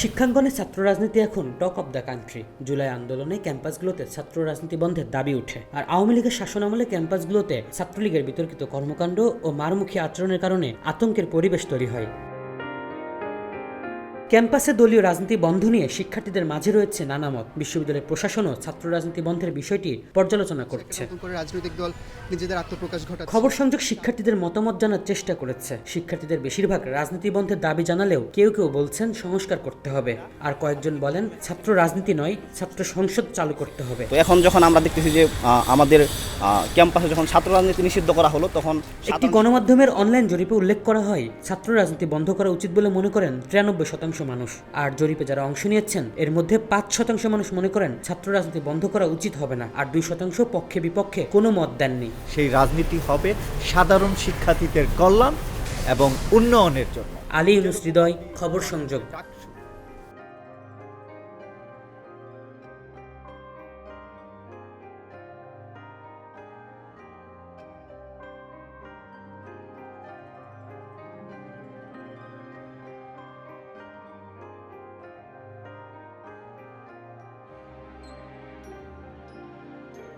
শিক্ষাঙ্গনে ছাত্র রাজনীতি এখন talk of the country. July আন্দোলনে ক্যাম্পাসগুলোতে ছাত্র রাজনীতি বন্ধের দাবি ওঠে, আর আওয়ামী লীগের শাসনামলে ক্যাম্পাসগুলোতে ছাত্রলীগের বিতর্কিত কর্মকাণ্ড ও মারমুখী আচরণের কারণে আতঙ্কের পরিবেশ তৈরি হয়। ক্যাম্পাসে দলীয় রাজনীতি বন্ধ নিয়ে শিক্ষার্থীদের মাঝে রয়েছে নানা মত। বিশ্ববিদ্যালয় প্রশাসনও ছাত্র রাজনীতি বন্ধের বিষয়টি পর্যালোচনা করছে। রাজনৈতিক দল নিজেদের আত্মপ্রকাশ ঘটাচ্ছে। খবর সংযোগ শিক্ষার্থীদের মতামত জানার চেষ্টা করেছে। শিক্ষার্থীদের বেশিরভাগ রাজনীতি বন্ধের দাবি জানালেও কেউ কেউ বলছেন সংস্কার করতে হবে, আর কয়েকজন বলেন ছাত্র রাজনীতি নয়, ছাত্র সংসদ চালু করতে হবে। তো এখন যখন আমরা দেখতেছি যে আমাদের ক্যাম্পাসে যখন ছাত্র রাজনীতি নিষিদ্ধ করা হলো, তখন একটি গণমাধ্যমের অনলাইন জরিপে উল্লেখ করা হয় ছাত্র রাজনীতি বন্ধ করা উচিত বলে মনে করেন 93% মানুষ। আর জরিপে যারা অংশ নিয়েছেন এর মধ্যে 5% মানুষ মনে করেন ছাত্র রাজনীতি বন্ধ করা উচিত হবে না, আর 2% পক্ষে বিপক্ষে কোনো মত দেননি। সেই রাজনীতি হবে সাধারণ শিক্ষার্থীদের কল্যাণ এবং উন্নয়নের জন্য। আলী ইউনুস হৃদয়, খবর সংযোগ।